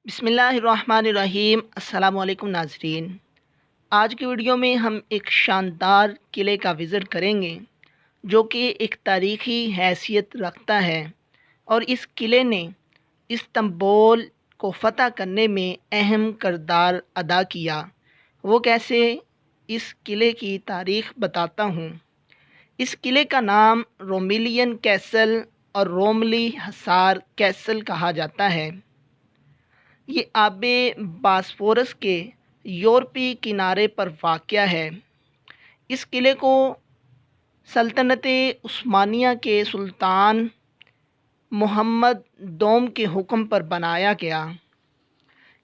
بسم اللہ الرحمن الرحیم۔ السلام علیکم ناظرین، آج کی ویڈیو میں ہم ایک شاندار قلعے کا وزٹ کریں گے جو کہ ایک تاریخی حیثیت رکھتا ہے، اور اس قلعے نے استنبول کو فتح کرنے میں اہم کردار ادا کیا۔ وہ کیسے؟ اس قلعے کی تاریخ بتاتا ہوں۔ اس قلعے کا نام رومیلین کیسل اور روملی حصار کیسل کہا جاتا ہے۔ یہ آب باسفورس کے یورپی کنارے پر واقع ہے۔ اس قلعے کو سلطنت عثمانیہ کے سلطان محمد دوم کے حکم پر بنایا گیا۔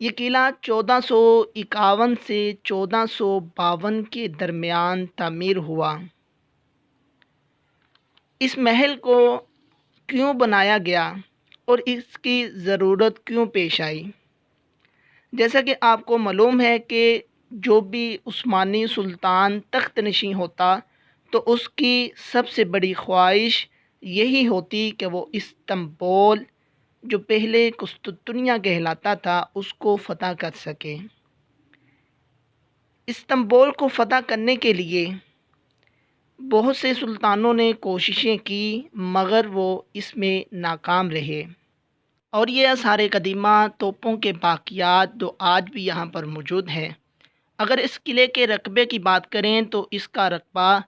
یہ قلعہ 1451 سے 1452 کے درمیان تعمیر ہوا۔ اس محل کو کیوں بنایا گیا اور اس کی ضرورت کیوں پیش آئی؟ جیسا کہ آپ کو معلوم ہے کہ جو بھی عثمانی سلطان تخت نشین ہوتا تو اس کی سب سے بڑی خواہش یہی ہوتی کہ وہ استنبول، جو پہلے قسطنطنیہ کہلاتا تھا، اس کو فتح کر سکے۔ استنبول کو فتح کرنے کے لیے بہت سے سلطانوں نے کوششیں کی، مگر وہ اس میں ناکام رہے، اور یہ آثار قدیمہ توپوں کے باقیات جو آج بھی یہاں پر موجود ہیں۔ اگر اس قلعے کے رقبے کی بات کریں تو اس کا رقبہ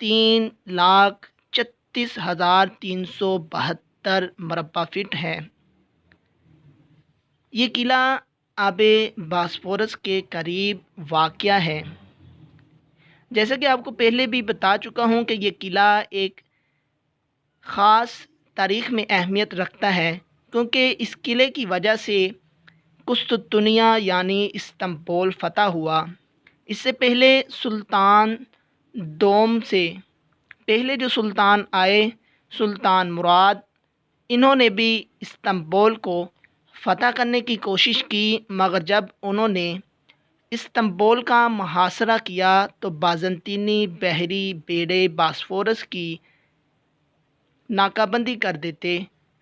3,36,372 مربع فٹ ہے۔ یہ قلعہ آب باسفورس کے قریب واقع ہے۔ جیسا کہ آپ کو پہلے بھی بتا چکا ہوں کہ یہ قلعہ ایک خاص تاریخ میں اہمیت رکھتا ہے، کیونکہ اس قلعے کی وجہ سے قسطنطنیہ یعنی استنبول فتح ہوا۔ اس سے پہلے سلطان دوم سے پہلے جو سلطان آئے، سلطان مراد، انہوں نے بھی استنبول کو فتح کرنے کی کوشش کی، مگر جب انہوں نے استنبول کا محاصرہ کیا تو بازنطینی بحری بیڑے باسفورس کی ناکہ بندی کر دیتے،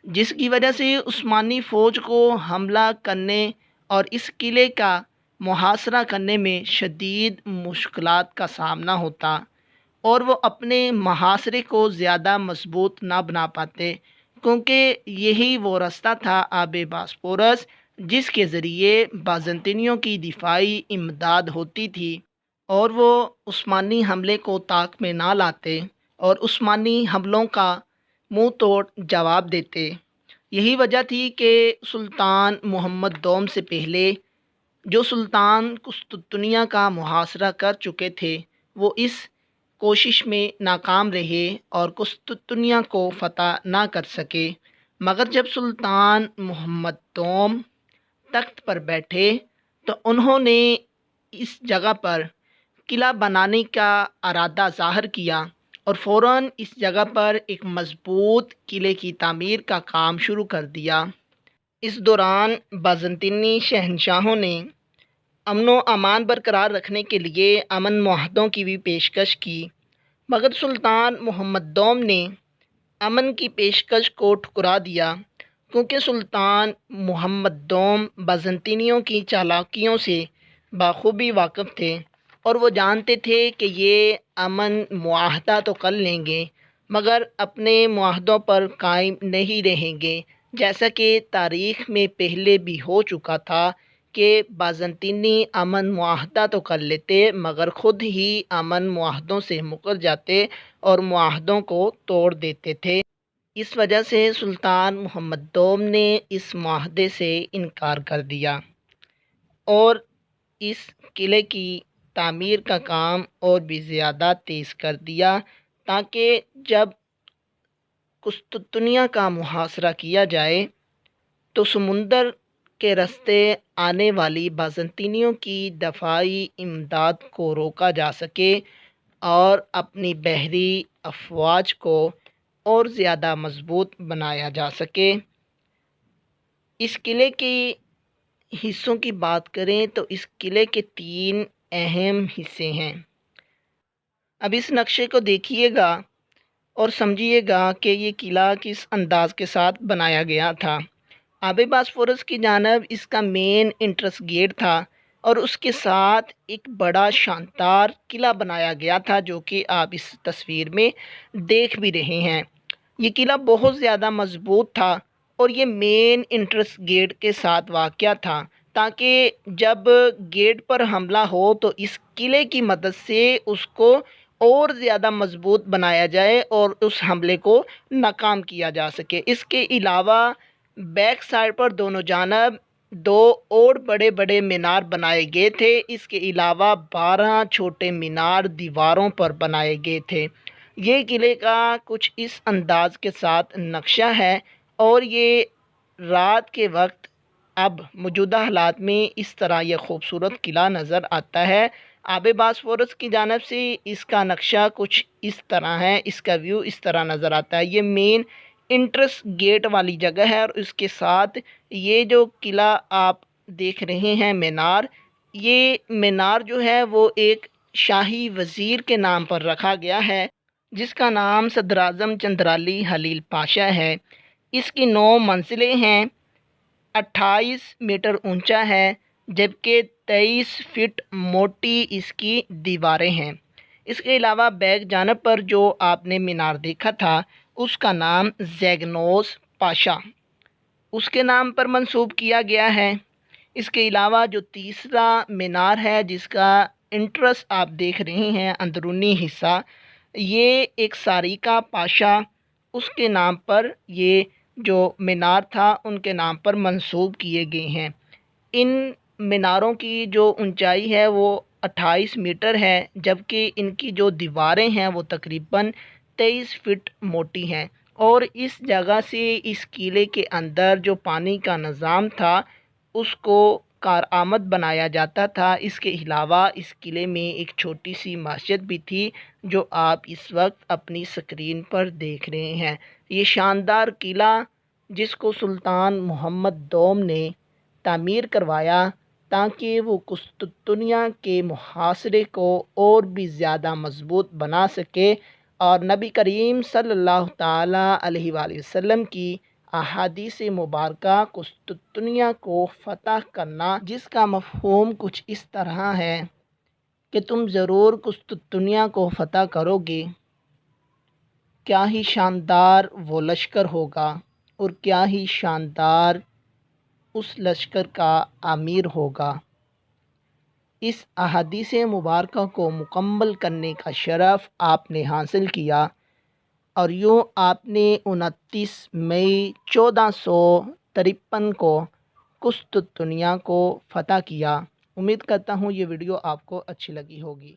جس کی وجہ سے عثمانی فوج کو حملہ کرنے اور اس قلعے کا محاصرہ کرنے میں شدید مشکلات کا سامنا ہوتا، اور وہ اپنے محاصرے کو زیادہ مضبوط نہ بنا پاتے، کیونکہ یہی وہ راستہ تھا آب باسفورس جس کے ذریعے بازنطینیوں کی دفاعی امداد ہوتی تھی، اور وہ عثمانی حملے کو طاق میں نہ لاتے اور عثمانی حملوں کا منہ توڑ جواب دیتے۔ یہی وجہ تھی کہ سلطان محمد دوم سے پہلے جو سلطان قسطنطنیہ کا محاصرہ کر چکے تھے، وہ اس کوشش میں ناکام رہے اور قسطنطنیہ کو فتح نہ کر سکے۔ مگر جب سلطان محمد دوم تخت پر بیٹھے تو انہوں نے اس جگہ پر قلعہ بنانے کا ارادہ ظاہر کیا، اور فوراً اس جگہ پر ایک مضبوط قلعے کی تعمیر کا کام شروع کر دیا۔ اس دوران بازنطینی شہنشاہوں نے امن و امان برقرار رکھنے کے لیے امن معاہدوں کی بھی پیشکش کی، مگر سلطان محمد دوم نے امن کی پیشکش کو ٹھکرا دیا، کیونکہ سلطان محمد دوم بازنطینیوں کی چالاکیوں سے بخوبی واقف تھے، اور وہ جانتے تھے کہ یہ امن معاہدہ تو کر لیں گے مگر اپنے معاہدوں پر قائم نہیں رہیں گے، جیسا کہ تاریخ میں پہلے بھی ہو چکا تھا کہ بازنطینی امن معاہدہ تو کر لیتے مگر خود ہی امن معاہدوں سے مکر جاتے اور معاہدوں کو توڑ دیتے تھے۔ اس وجہ سے سلطان محمد دوم نے اس معاہدے سے انکار کر دیا اور اس قلعے کی تعمیر کا کام اور بھی زیادہ تیز کر دیا، تاکہ جب قسطنطنیہ کا محاصرہ کیا جائے تو سمندر کے راستے آنے والی بازنطینیوں کی دفاعی امداد کو روکا جا سکے اور اپنی بحری افواج کو اور زیادہ مضبوط بنایا جا سکے۔ اس قلعے کے حصوں کی بات کریں تو اس قلعے کے 3 اہم حصے ہیں۔ اب اس نقشے کو دیکھیے گا اور سمجھیے گا کہ یہ قلعہ کس انداز کے ساتھ بنایا گیا تھا۔ آب باسفورس کی جانب اس کا مین انٹرس گیٹ تھا اور اس کے ساتھ ایک بڑا شاندار قلعہ بنایا گیا تھا، جو کہ آپ اس تصویر میں دیکھ بھی رہے ہیں۔ یہ قلعہ بہت زیادہ مضبوط تھا اور یہ مین انٹرس گیٹ کے ساتھ واقع تھا، تاکہ جب گیٹ پر حملہ ہو تو اس قلعے کی مدد سے اس کو اور زیادہ مضبوط بنایا جائے اور اس حملے کو ناکام کیا جا سکے۔ اس کے علاوہ بیک سائڈ پر دونوں جانب دو اور بڑے بڑے مینار بنائے گئے تھے۔ اس کے علاوہ 12 چھوٹے مینار دیواروں پر بنائے گئے تھے۔ یہ قلعے کا کچھ اس انداز کے ساتھ نقشہ ہے اور یہ رات کے وقت اب موجودہ حالات میں اس طرح یہ خوبصورت قلعہ نظر آتا ہے۔ آب باسفورس کی جانب سے اس کا نقشہ کچھ اس طرح ہے، اس کا ویو اس طرح نظر آتا ہے۔ یہ مین انٹرس گیٹ والی جگہ ہے اور اس کے ساتھ یہ جو قلعہ آپ دیکھ رہے ہیں مینار، یہ مینار جو ہے وہ ایک شاہی وزیر کے نام پر رکھا گیا ہے، جس کا نام صدر اعظم چندرالی حلیل پاشا ہے۔ اس کی 9 منزلیں ہیں، 28 میٹر اونچا ہے، جبکہ 23 فٹ موٹی اس کی دیواریں ہیں۔ اس کے علاوہ بیک جانب پر جو آپ نے مینار دیکھا تھا اس کا نام زیگنوس پاشا اس کے نام پر منسوب کیا گیا ہے۔ اس کے علاوہ جو تیسرا مینار ہے جس کا انٹرس آپ دیکھ رہے ہیں اندرونی حصہ، یہ ایک ساریکا پاشا اس کے نام پر یہ جو مینار تھا ان کے نام پر منسوب کیے گئے ہیں۔ ان میناروں کی جو اونچائی ہے وہ 28 میٹر ہے، جبکہ ان کی جو دیواریں ہیں وہ تقریباً 23 فٹ موٹی ہیں، اور اس جگہ سے اس قلعے کے اندر جو پانی کا نظام تھا اس کو کارآمد بنایا جاتا تھا۔ اس کے علاوہ اس قلعے میں ایک چھوٹی سی مسجد بھی تھی جو آپ اس وقت اپنی سکرین پر دیکھ رہے ہیں۔ یہ شاندار قلعہ جس کو سلطان محمد دوم نے تعمیر کروایا تاکہ وہ قسطنطنیہ کے محاصرے کو اور بھی زیادہ مضبوط بنا سکے، اور نبی کریم صلی اللہ تعالیٰ علیہ وآلہ وسلم کی احادیث مبارکہ قسطنطنیہ کو فتح کرنا، جس کا مفہوم کچھ اس طرح ہے کہ تم ضرور قسطنطنیہ کو فتح کرو گے، کیا ہی شاندار وہ لشکر ہوگا اور کیا ہی شاندار اس لشکر کا امیر ہوگا۔ اس احادیث مبارکہ کو مکمل کرنے کا شرف آپ نے حاصل کیا، اور یوں آپ نے 29 مئی 1453 کو قسطنطنیہ کو فتح کیا۔ امید کرتا ہوں یہ ویڈیو آپ کو اچھی لگی ہوگی۔